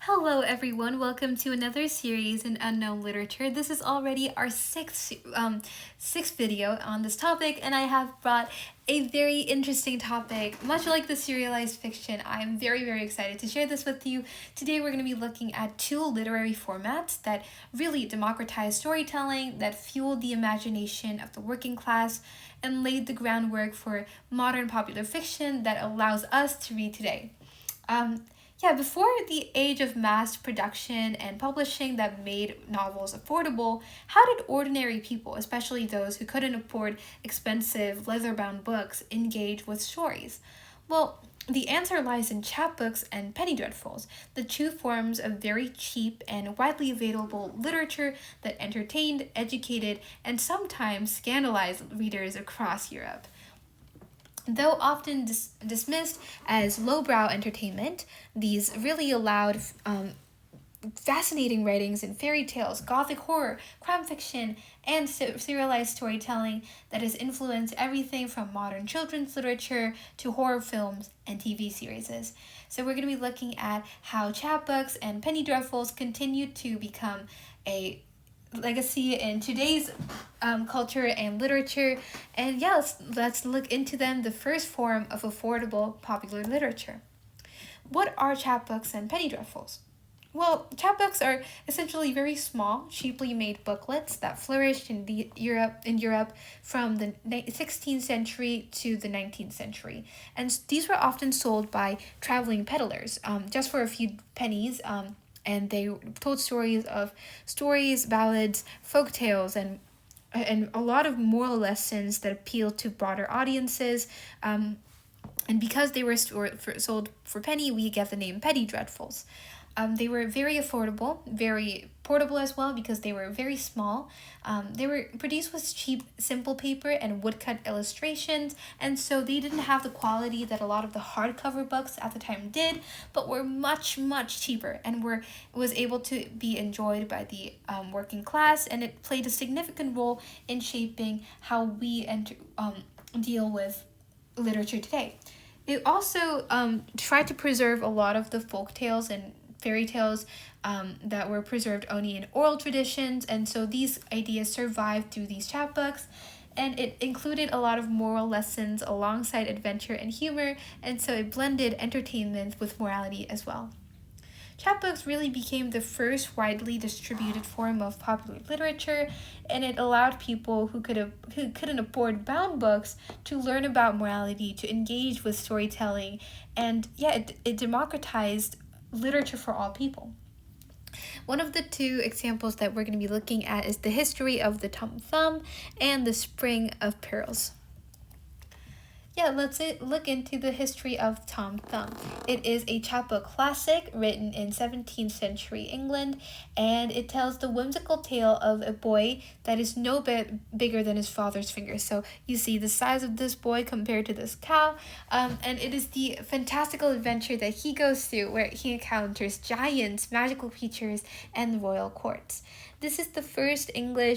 Hello, everyone. Welcome to another series in unknown literature. This is already our sixth video on this topic, and I have brought a very interesting topic. Much like the serialized fiction, I am very excited to share this with you. Today, we're going to be looking at two literary formats that really democratized storytelling, that fueled the imagination of the working class, and laid the groundwork for modern popular fiction that allows us to read today. Um, Before the age of mass production and publishing that made novels affordable, how did ordinary people, especially those who couldn't afford expensive leather-bound books, engage with stories? Well, the answer lies in chapbooks and penny dreadfuls, the two forms of very cheap and widely available literature that entertained, educated, and sometimes scandalized readers across Europe. Though often dismissed as lowbrow entertainment, these really allowed fascinating writings in fairy tales, gothic horror, crime fiction, and serialized storytelling that has influenced everything from modern children's literature to horror films and TV series. So we're going to be looking at how chapbooks and penny dreadfuls continue to become a legacy in today's culture and literature. And yeah, let's look into them, the first form of affordable popular literature. What are chapbooks and penny dreadfuls? Well, chapbooks are essentially very small, cheaply made booklets that flourished in Europe from the 16th century to the 19th century, and these were often sold by traveling peddlers, just for a few pennies. And they told stories, ballads, folk tales, and a lot of moral lessons that appealed to broader audiences. And because they were sold for penny, we get the name penny dreadfuls. They were very affordable, very portable as well because they were very small. They were produced with cheap, simple paper and woodcut illustrations, and so they didn't have the quality that a lot of the hardcover books at the time did, but were much cheaper and was able to be enjoyed by the working class, and it played a significant role in shaping how we deal with literature today. It also tried to preserve a lot of the folk tales and fairy tales that were preserved only in oral traditions, and so these ideas survived through these chapbooks, and it included a lot of moral lessons alongside adventure and humor, and so it blended entertainment with morality as well. Chapbooks really became the first widely distributed form of popular literature, and it allowed people who couldn't afford bound books to learn about morality, to engage with storytelling, and it democratized literature for all people. One of the two examples that we're going to be looking at is the history of the Tom Thumb and the Spring of Pearls. Let's look into the history of Tom Thumb. It is a chapbook classic written in 17th century England, and it tells the whimsical tale of a boy that is no bit bigger than his father's finger. So you see the size of this boy compared to this cow, and it is the fantastical adventure that he goes through where he encounters giants, magical creatures, and royal courts. This is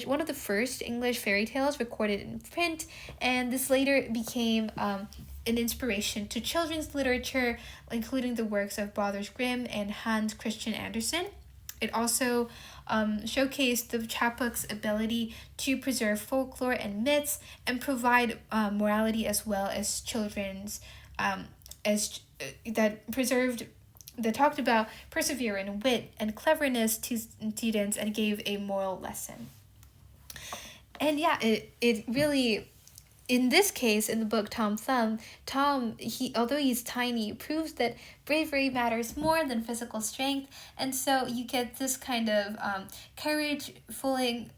one of the first English fairy tales recorded in print, and this later became an inspiration to children's literature, including the works of Brothers Grimm and Hans Christian Andersen. It also showcased the chapbook's ability to preserve folklore and myths and provide morality as well as children's as that preserved that talked about perseverance, wit, and cleverness to students and gave a moral lesson. And it really, in this case, in the book Tom Thumb, although he's tiny, proves that bravery matters more than physical strength, and so you get this kind of courage-filling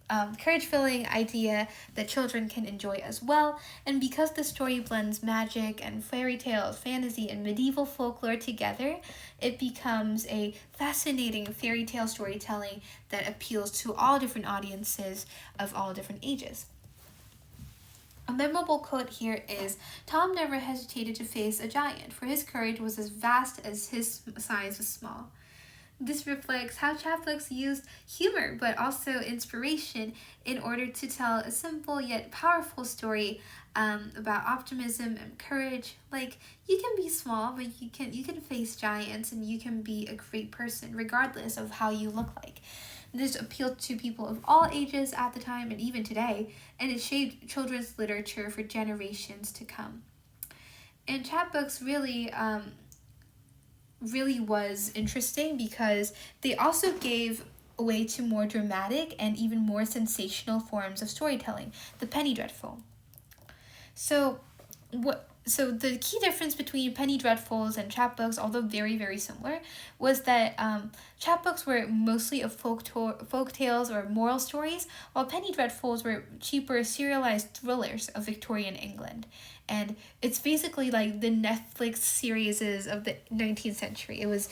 idea that children can enjoy as well. And because the story blends magic and fairy tales, fantasy, and medieval folklore together, it becomes a fascinating fairy tale storytelling that appeals to all different audiences of all different ages. A memorable quote here is, "Tom never hesitated to face a giant, for his courage was as vast as his size was small." This reflects how chapbooks used humor but also inspiration in order to tell a simple yet powerful story about optimism and courage. Like, you can be small, but you can face giants, and you can be a great person regardless of how you look like. This appealed to people of all ages at the time and even today, and it shaped children's literature for generations to come. And chapbooks really was interesting because they also gave way to more dramatic and even more sensational forms of storytelling, the penny dreadful. So the key difference between penny dreadfuls and chapbooks, although very very similar, was that chapbooks were mostly of folk tales or moral stories, while penny dreadfuls were cheaper serialized thrillers of Victorian England. And it's basically like the Netflix series of the 19th century. It was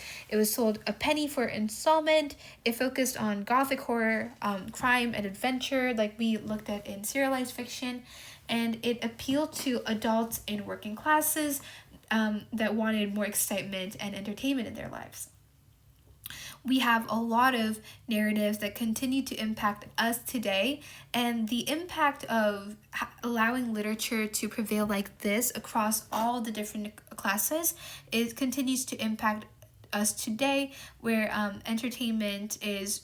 sold a penny for installment. It focused on gothic horror, crime and adventure, like we looked at in serialized fiction, and it appealed to adults in working classes that wanted more excitement and entertainment in their lives. We have a lot of narratives that continue to impact us today, and the impact of allowing literature to prevail like this across all the different classes, it continues to impact us today, where entertainment is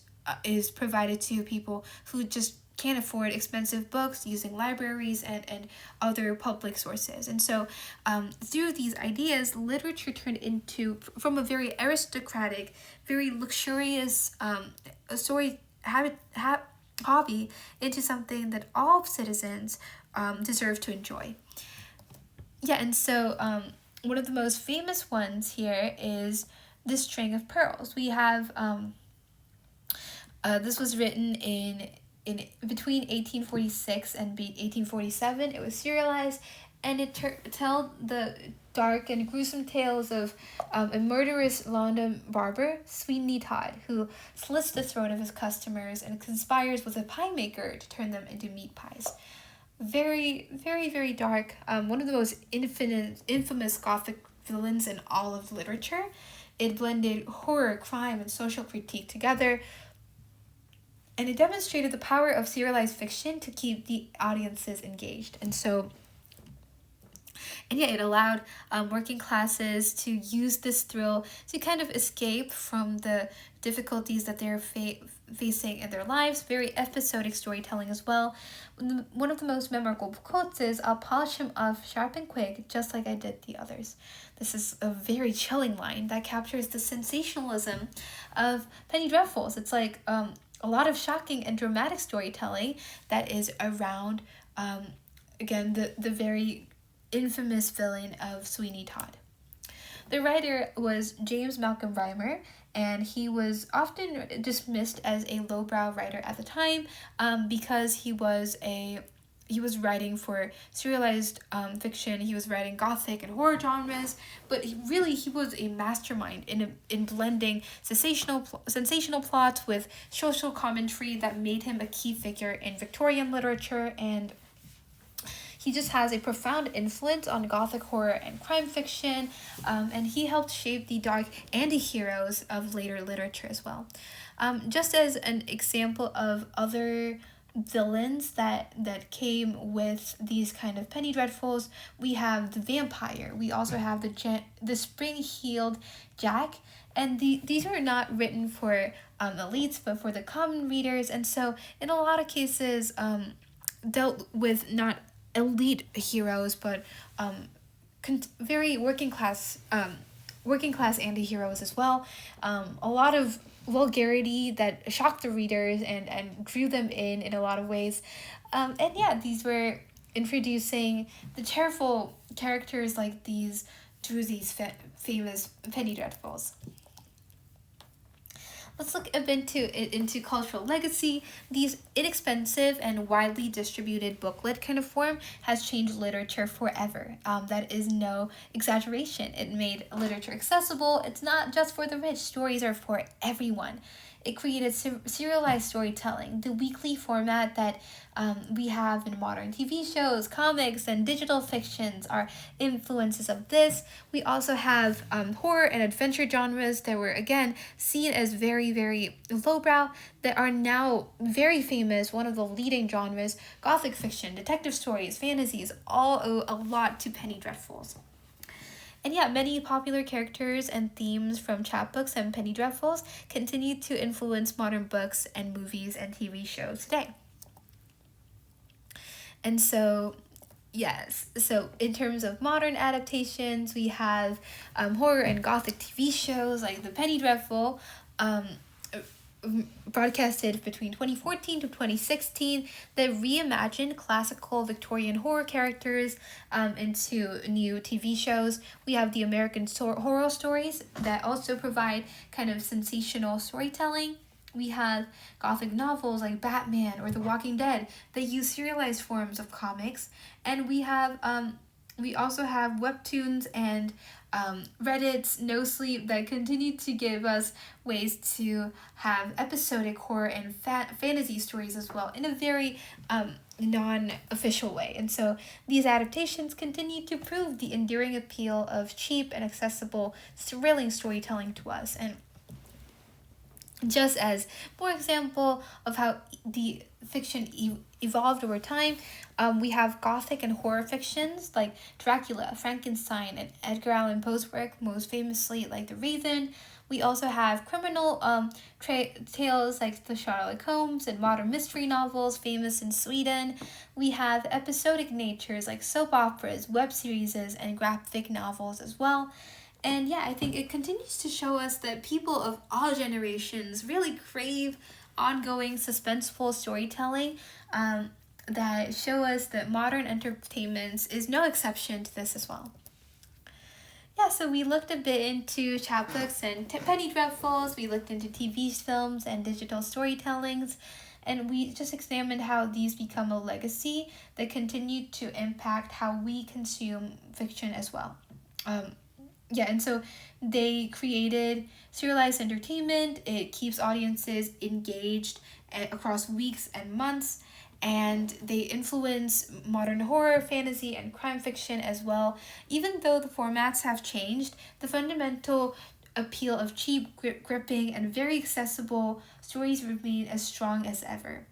provided to people who just can't afford expensive books, using libraries and other public sources. And so through these ideas, literature turned into, from a very aristocratic, very luxurious story hobby, into something that all citizens deserve to enjoy. Yeah, and so one of the most famous ones here is The String of Pearls. We have this was written in between 1846 and 1847. It was serialized, and it told the dark and gruesome tales of a murderous London barber, Sweeney Todd, who slits the throat of his customers and conspires with a pie maker to turn them into meat pies. Very, very, very dark. One of the most infamous Gothic villains in all of literature. It blended horror, crime, and social critique together, and it demonstrated the power of serialized fiction to keep the audiences engaged. And yeah, it allowed working classes to use this thrill to kind of escape from the difficulties that they're facing in their lives. Very episodic storytelling as well. One of the most memorable quotes is, "I'll polish him off sharp and quick, just like I did the others." This is a very chilling line that captures the sensationalism of penny dreadfuls. It's like a lot of shocking and dramatic storytelling that is around, again, the very infamous villain of Sweeney Todd. The writer was James Malcolm Rymer, and he was often dismissed as a lowbrow writer at the time because he was writing for serialized fiction. He was writing gothic and horror genres, but he was a mastermind in blending sensational plots with social commentary that made him a key figure in Victorian literature. And he just has a profound influence on gothic horror and crime fiction, and he helped shape the dark anti-heroes of later literature as well. Just as an example of other villains that came with these kind of penny dreadfuls, we have the vampire. We also have the spring-heeled Jack, and these are not written for elites but for the common readers, and so in a lot of cases dealt with not elite heroes but very working class anti-heroes as well. A lot of vulgarity that shocked the readers and drew them in a lot of ways. And yeah, these were introducing the cheerful characters like these to these famous penny dreadfuls. Let's look a bit into cultural legacy. These inexpensive and widely distributed booklet kind of form has changed literature forever. That is no exaggeration. It made literature accessible. It's not just for the rich. Stories are for everyone. It created serialized storytelling, the weekly format that we have in modern TV shows, comics, and digital fictions are influences of this. We also have horror and adventure genres that were, again, seen as very, very, very lowbrow that are now very famous, one of the leading genres, Gothic fiction, detective stories, fantasies, all owe a lot to Penny Dreadfuls. And yeah, many popular characters and themes from chapbooks and penny dreadfuls continue to influence modern books and movies and TV shows today. And so, yes, so in terms of modern adaptations, we have horror and gothic TV shows like The Penny Dreadful, broadcasted between 2014 to 2016, that reimagined classical Victorian horror characters into new TV shows. We have the American Horror Stories that also provide kind of sensational storytelling. We have gothic novels like Batman or The Walking Dead that use serialized forms of comics. And we also have webtoons and Reddit's No Sleep that continue to give us ways to have episodic horror and fantasy stories as well in a very non-official way. And so these adaptations continue to prove the enduring appeal of cheap and accessible thrilling storytelling to us. And just as more example of how the fiction evolved over time, we have gothic and horror fictions like Dracula, Frankenstein, and Edgar Allan Poe's work, most famously like The Raven. We also have criminal tales like the Sherlock Holmes and modern mystery novels famous in Sweden. We have episodic natures like soap operas, web series, and graphic novels as well. And yeah, I think it continues to show us that people of all generations really crave ongoing suspenseful storytelling that show us that modern entertainment is no exception to this as well. Yeah, so we looked a bit into chapbooks and penny dreadfuls, we looked into TV films and digital storytellings, and we just examined how these become a legacy that continue to impact how we consume fiction as well. And so they created serialized entertainment. It keeps audiences engaged across weeks and months, and they influence modern horror, fantasy, and crime fiction as well. Even though the formats have changed, the fundamental appeal of cheap, gripping, and very accessible stories remain as strong as ever.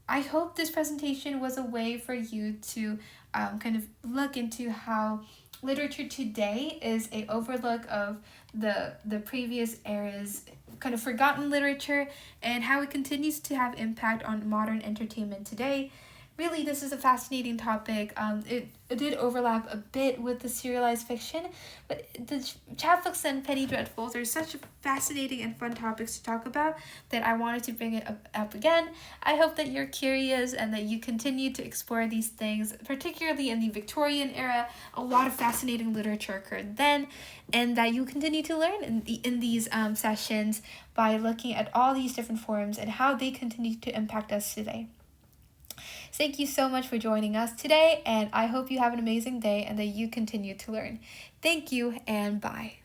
I hope this presentation was a way for you to kind of look into how literature today is a overlook of the previous era's kind of forgotten literature and how it continues to have impact on modern entertainment today. Really, this is a fascinating topic. It did overlap a bit with the serialized fiction, but the chapbooks and penny dreadfuls are such fascinating and fun topics to talk about that I wanted to bring it up again. I hope that you're curious and that you continue to explore these things, particularly in the Victorian era. A lot of fascinating literature occurred then, and that you continue to learn in these sessions by looking at all these different forms and how they continue to impact us today. Thank you so much for joining us today, and I hope you have an amazing day and that you continue to learn. Thank you, and bye.